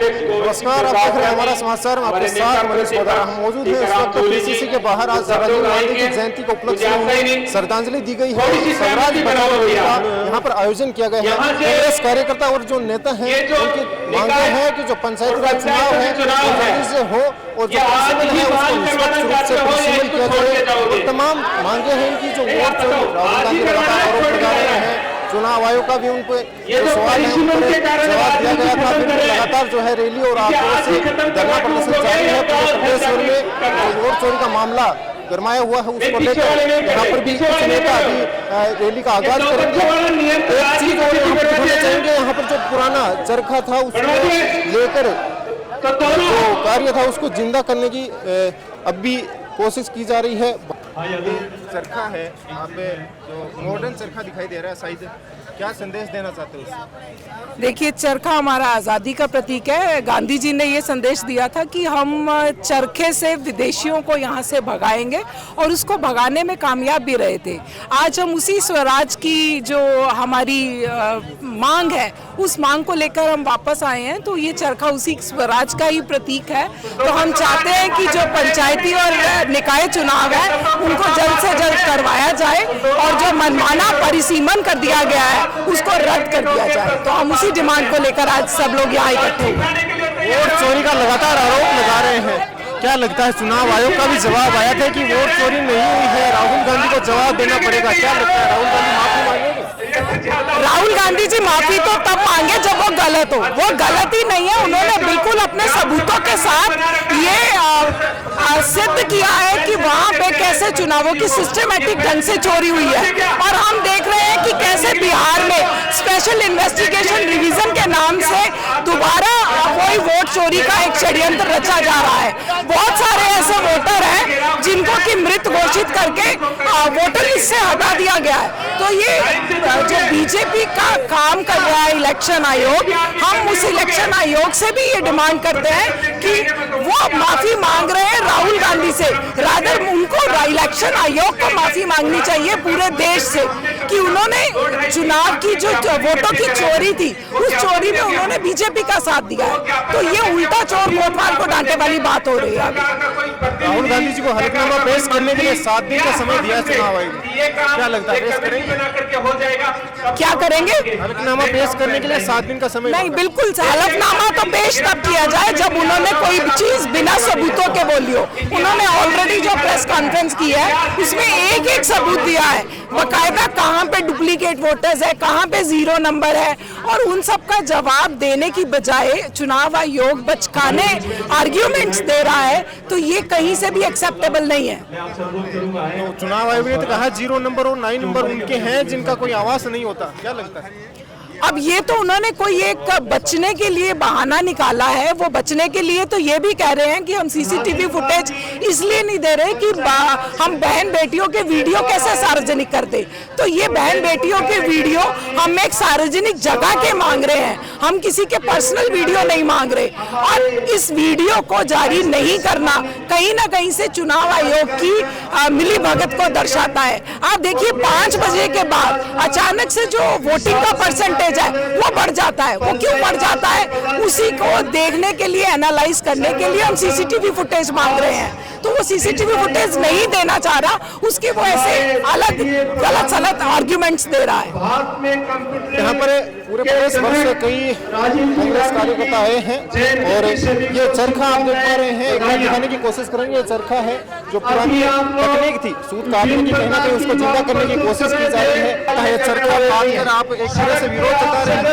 नमस्कार, आप देख रहे हैं हमारा समाचार। आपके साथ मनीष पोदार। हम मौजूद हैं इस वक्त पीसीसी के बाहर। आज राजीव गांधी की जयंती को उपलक्ष्य में श्रद्धांजलि दी गई है। स्वराज यहाँ पर आयोजन किया गया है। कांग्रेस कार्यकर्ता और जो नेता हैं उनकी मांगे हैं कि जो पंचायती राज चुनाव है जल्दी से हो और जो परिसीमन है उसको निष्पक्ष रूप से परिसीमन किया जाए। और तमाम मांगे हैं इनकी जो वोट चोरी राहुल गांधी लगातार आरोप लगा रहे हैं। चुनाव आयोग का भी उन पर सवाल है, जवाब दिया गया था। फिर लगातार जो है रैली और आक्रोश से धरना प्रदर्शन जारी है। प्रदेश भर में वोट चोरी का मामला गरमाया हुआ है, उसको लेकर यहाँ पर भी कुछ नेता अभी रैली का आगाज करेंगे। एक चीज और दिखाना चाहेंगे, यहाँ पर जो पुराना चरखा था उसको लेकर जो कार्य था उसको जिंदा करने की अब भी कोशिश की जा रही है। चरखा है यहाँ पे, जो मॉडर्न चरखा दिखाई दे रहा है, शायद क्या संदेश देना चाहते हो उससे? देखिए, चरखा हमारा आज़ादी का प्रतीक है। गांधी जी ने ये संदेश दिया था कि हम चरखे से विदेशियों को यहाँ से भगाएंगे और उसको भगाने में कामयाब भी रहे थे। आज हम उसी स्वराज की जो हमारी मांग है उस मांग को लेकर हम वापस आए हैं। तो ये चरखा उसी स्वराज का ही प्रतीक है। तो हम चाहते हैं कि जो पंचायती और निकाय चुनाव है उनको जल्द से जल्द करवाया जाए और जो मनमाना परिसीमन कर दिया गया है उसको रद्द कर दिया जाए। तो हम उसी डिमांड को लेकर आज सब लोग यहाँ इकट्ठे हुए। वोट चोरी का लगातार आरोप लगा रहे हैं, क्या लगता है? चुनाव आयोग का भी जवाब आया था कि वोट चोरी नहीं हुई है, राहुल गांधी को जवाब देना पड़ेगा। क्या लगता है, राहुल गांधी माफी मांगेंगे? राहुल गांधी जी माफी तो तब मांगे जब वो गलत हो। वो गलत ही नहीं है। उन्होंने बिल्कुल अपने सबूतों के साथ ये सिद्ध किया है कि वहाँ पे कैसे चुनावों की सिस्टमेटिक ढंग से चोरी हुई है। और हम देख रहे हैं कि कैसे बिहार में स्पेशल इन्वेस्टिगेशन डिवीजन के नाम से दोबारा कोई वोट चोरी का एक षड्यंत्र रचा जा रहा है। बहुत सारे ऐसे वोटर हैं जिनको कि मृत घोषित करके वोटर लिस्ट से हटा दिया गया है। तो ये जो बीजेपी का काम कर रहा है इलेक्शन आयोग, हम उस इलेक्शन आयोग से भी ये डिमांड करते हैं कि वो माफी मांग रहे हैं राहुल गांधी से। रादर उनको इलेक्शन आयोग को माफी मांगनी चाहिए पूरे देश से कि उन्होंने चुनाव की जो वोटों की चोरी थी उस चोरी में उन्होंने बीजेपी का साथ दिया है। तो ये उल्टा चोर कोतवाल को डांटने वाली बात हो रही है। राहुल गांधी जी को हलफनामा पेश करने के लिए 7 दिन का समय दिया चुनाव आयोग ने, क्या लगता है पेश करेंगे? क्या करेंगे? हलफनामा पेश करने के लिए 7 दिन का समय नहीं, बिल्कुल हलफनामा तो पेश तब किया जाए जब उन्होंने कोई चीज बिना सबूतों के बोली हो। उन्होंने ऑलरेडी जो प्रेस कॉन्फ्रेंस की है उसमें एक एक सबूत दिया है, बकायदा कहाँ पे डुप्लीकेट वोटर्स है, कहाँ पे 0 नंबर है। और उन सब का जवाब देने की बजाय चुनाव आयोग बचकाने आर्ग्यूमेंट्स दे रहा है। तो ये कहीं से भी एक्सेप्टेबल नहीं है। तो चुनाव आयोग ने तो कहा 0 नंबर और 9 नंबर उनके हैं जिनका कोई आवाज नहीं होता, क्या लगता है? अब ये तो उन्होंने कोई एक बचने के लिए बहाना निकाला है। वो बचने के लिए तो ये भी कह रहे हैं कि हम सीसीटीवी फुटेज इसलिए नहीं दे रहे कि हम बहन बेटियों के वीडियो कैसे सार्वजनिक कर दे। तो ये बहन बेटियों के वीडियो हम एक सार्वजनिक जगह के मांग रहे हैं, हम किसी के पर्सनल वीडियो नहीं मांग रहे। और इस वीडियो को जारी नहीं करना कहीं ना कहीं से चुनाव आयोग की मिली भगत को दर्शाता है। आप देखिए 5 बजे के बाद अचानक से जो वोटिंग का परसेंटेज है वो बढ़ जाता है। वो क्यों बढ़ जाता है? उसी को देखने के लिए, एनालाइज करने के लिए हम सीसीटीवी फुटेज मांग रहे हैं। तो वो सीसीटीवी फुटेज नहीं देना चाह रहा, उसके वो ऐसे अलग गलत सलत आर्ग्यूमेंट्स दे रहा है। यहाँ पर पूरे प्रदेश भर से कई कांग्रेस कार्यकर्ता आए हैं और ये चरखा आप देख पा रहे हैं, एक बार दिखाने की कोशिश करेंगे। ये चरखा है जो पुरानी तकनीक थी सूत काटने की, कहीं ना कहीं उसको जिंदा करने की कोशिश की जा रही है। ये चरखा काटकर आप एक तरह से विरोध जता रहे हैं।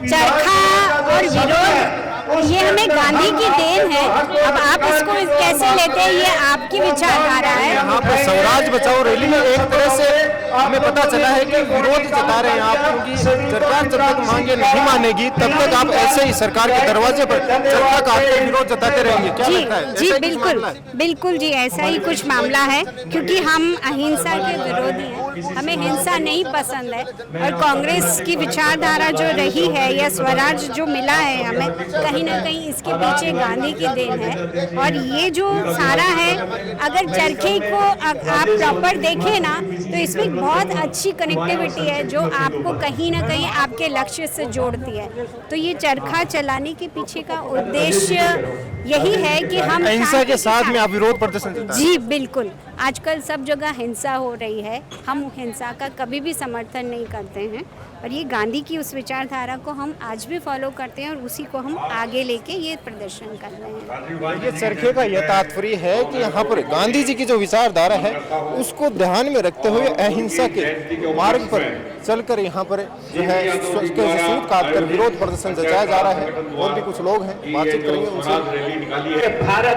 चरखा और विरोध ये हमें गांधी की देन है। अब आप इसको कैसे लेते हैं ये आपकी विचारधारा है। यहाँ पर स्वराज बचाओ रैली में एक तरह से हमें पता चला है कि विरोध जता रहे हैं आप, क्योंकि सरकार जब तक मांगे नहीं मानेगी तब तक आप ऐसे ही सरकार के दरवाजे पर चरखा काटकर विरोध जताते रहेंगे, क्या लगता है? जी बिल्कुल बिल्कुल जी, ऐसा ही कुछ मामला है क्योंकि हम अहिंसा के विरोधी हैं। हमें हिंसा नहीं पसंद है। और कांग्रेस की विचारधारा जो रही है या स्वराज जो मिला है हमें, कहीं ना कहीं इसके पीछे गांधी की देन है। और ये जो सारा है, अगर चरखे को आप प्रॉपर देखें ना, तो इसमें बहुत अच्छी कनेक्टिविटी है जो आपको कहीं ना कहीं आपके लक्ष्य से जोड़ती है। तो ये चरखा चलाने के पीछे का उद्देश्य यही है कि हम अहिंसा के साथ में आप विरोध प्रदर्शन करते हैं। जी बिल्कुल, आजकल सब जगह हिंसा हो रही है, हम हिंसा का कभी भी समर्थन नहीं करते हैं। और ये गांधी की उस विचारधारा को हम आज भी फॉलो करते हैं और उसी को हम आगे लेके ये प्रदर्शन कर रहे हैं। ये चरखे का यह तात्पर्य है कि यहाँ पर गांधी जी की जो विचारधारा है उसको ध्यान में रखते हुए अहिंसा के मार्ग पर चलकर यहाँ पर जो है सूत काट कर विरोध प्रदर्शन जताया जा रहा है। और भी कुछ लोग हैं, बातचीत करेंगे उनसे।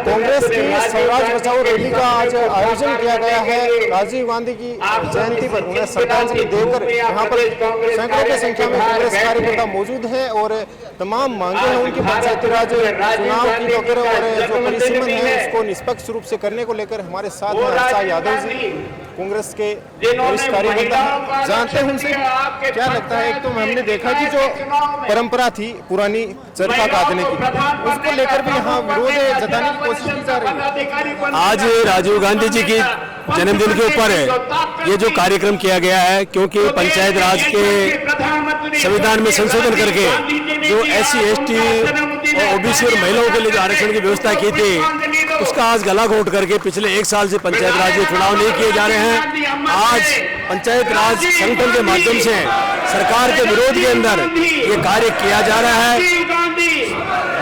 कांग्रेस की स्वराज बचाओ रैली का आज आयोजन किया गया है। राजीव गांधी की जयंती पर उन्हें श्रद्धांजलि देकर यहाँ पर सैकड़ों की संख्या में कांग्रेस कार्यकर्ता मौजूद हैं और तमाम मांगे हैं उनकी पंचायती राज चुनाव की वगैरह और जो परिसीमन है उसको निष्पक्ष रूप से करने को लेकर हमारे साथ हैं हर्षा यादव जी, कांग्रेस के वरिष्ठ कार्यकर्ता हैं। जानते हैं उनसे क्या लगता है। एक तो हमने देखा कि जो परंपरा थी पुरानी चरखा काटने की, उसको लेकर भी यहाँ विरोध जताने की कोशिश की जा रही है। आज राजीव गांधी जी की जन्मदिन के ऊपर है ये जो कार्यक्रम किया गया है, क्योंकि पंचायत राज के संविधान में संशोधन करके जो SC ST और OBC और महिलाओं के लिए जो आरक्षण की व्यवस्था की थी, उसका आज गला घोंट करके पिछले 1 साल से पंचायत राज के चुनाव नहीं किए जा रहे हैं। आज पंचायत राज संगठन के माध्यम से सरकार के विरोध के अंदर ये कार्य किया जा रहा है।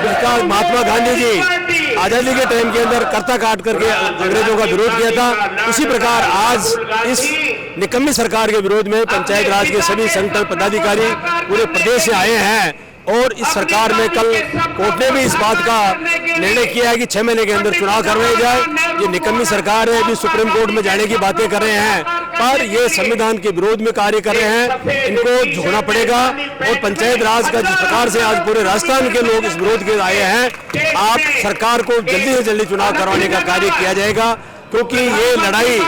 जिसका महात्मा गांधी जी आजादी के टाइम के अंदर कर्ता काट करके अंग्रेजों का विरोध किया था, उसी प्रकार आज इस निकम्मी सरकार के विरोध में पंचायत राज के सभी संगठन पदाधिकारी पूरे प्रदेश से आए हैं। और इस सरकार में कल कोर्ट ने भी इस बात का निर्णय किया है कि 6 महीने के अंदर चुनाव करवाए जाए। ये निकम्मी सरकार है, अभी सुप्रीम कोर्ट में जाने की बातें कर रहे हैं, पर ये संविधान के विरोध में कार्य कर रहे हैं, इनको झुकना पड़ेगा। और पंचायत राज का जिस प्रकार से आज पूरे राजस्थान के लोग इस विरोध के आए हैं, आप सरकार को जल्दी से जल्दी चुनाव करवाने का कार्य किया जाएगा, क्योंकि ये लड़ाई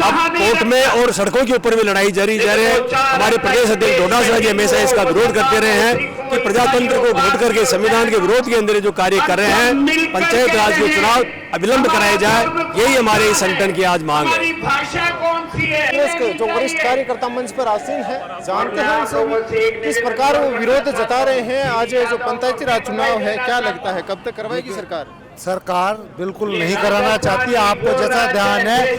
अब कोर्ट में और सड़कों के ऊपर भी लड़ाई जारी जा रही है। हमारे प्रदेश अध्यक्ष डोडा साहब जी हमेशा इसका विरोध करते रहे हैं कि प्रजातंत्र को घोट करके संविधान के विरोध के अंदर जो कार्य कर रहे हैं, पंचायत राज के चुनाव अविलंब कराए जाए, यही हमारे इस संगठन की आज मांग है। जो वरिष्ठ कार्यकर्ता मंच पर आसीन है, जानते हैं उनसे किस प्रकार वो विरोध जता रहे हैं। आज जो पंचायती राज चुनाव है, क्या लगता है कब तक करवाएगी सरकार? सरकार बिल्कुल नहीं कराना चाहती। आपको जैसा ध्यान है,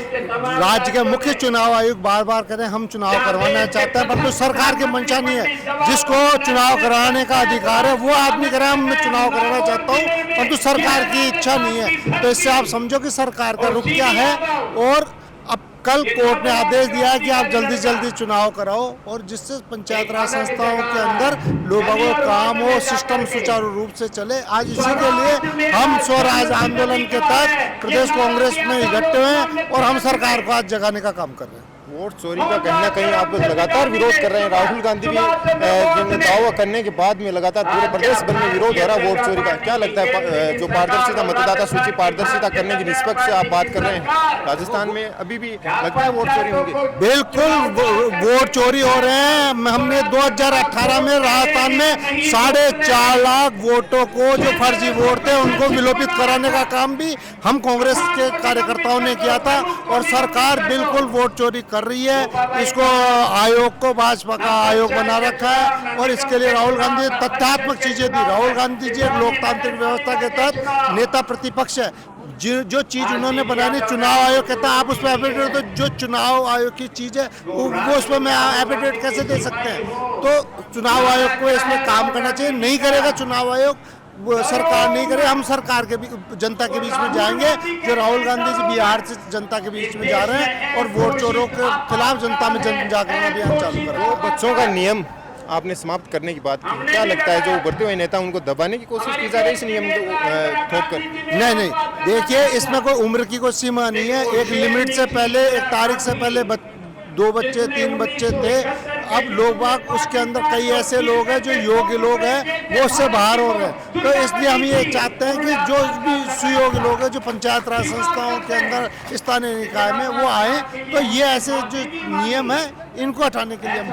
राज्य के मुख्य चुनाव आयुक्त बार बार कहते हैं हम चुनाव करवाना चाहते हैं, परंतु सरकार की मंशा नहीं है। जिसको चुनाव कराने का अधिकार है वो आदमी कह रहा है मैं चुनाव कराना चाहता हूँ, परंतु सरकार की इच्छा नहीं है। तो इससे आप समझो कि सरकार का रुख क्या है। और अब कल कोर्ट ने आदेश दिया है कि आप जल्दी जल्दी चुनाव कराओ, और जिससे पंचायत राज संस्थाओं के अंदर लोगों को काम हो, सिस्टम सुचारू रूप से चले। आज इसी के लिए हम स्वराज आंदोलन के तहत प्रदेश कांग्रेस में इकट्ठे हैं और हम सरकार को आज जगाने का काम कर रहे हैं। वोट चोरी का कहीं ना कहीं आप लगातार विरोध कर रहे हैं। राहुल गांधी भी दावा करने के बाद में लगातार पूरे प्रदेश भर में विरोध हो रहा है वोट चोरी का। क्या लगता है जो पारदर्शिता, मतदाता सूची पारदर्शिता करने की निष्पक्ष आप बात कर रहे हैं, राजस्थान में अभी भी लगता है वोट चोरी होंगे? बिल्कुल वोट चोरी हो रहे हैं। हमने 2018 में राजस्थान में 4.5 लाख वोटों को जो फर्जी वोट थे उनको विलोपित कराने का काम भी हम कांग्रेस के कार्यकर्ताओं ने किया था। और सरकार बिल्कुल वोट चोरी कर रही है। इसको आयोग को भाजपा का आयोग बना रखा है और इसके लिए राहुल गांधी तथ्यात्मक चीजें दी। राहुल गांधी जी एक लोकतांत्रिक व्यवस्था के तहत नेता प्रतिपक्ष है। जो चीज उन्होंने बनानी, चुनाव आयोग कहता है आप उस पर एफिडेविट, तो जो चुनाव आयोग की चीज है वो उस पर मैं एफिडेविट कैसे दे सकते हैं? तो चुनाव आयोग को इसमें काम करना चाहिए। नहीं करेगा चुनाव आयोग, सरकार नहीं करे, हम सरकार के जनता के बीच में जाएंगे। जो राहुल गांधी जी बिहार से जनता के बीच में जा रहे हैं और वोट चोरों के खिलाफ जनता में जन जागरण अभियान चालू कर रहे हैं। बच्चों का नियम आपने समाप्त करने की बात की, क्या लगता है जो उभरते हुए नेता उनको दबाने की कोशिश की जा रही है इस नियम को थोप कर? नहीं, देखिए इसमें कोई उम्र की कोई सीमा नहीं है। एक लिमिट से पहले, एक तारीख से पहले 2 बच्चे 3 बच्चे थे, अब लोग बाग उसके अंदर कई ऐसे लोग हैं जो योग्य लोग हैं वो उससे बाहर हो रहे हैं। तो इसलिए हम ये चाहते हैं कि जो भी सुयोग्य लोग हैं जो पंचायत राज संस्थाओं के अंदर स्थानीय निकाय में वो आए, तो ये ऐसे जो नियम है इनको हटाने के लिए हम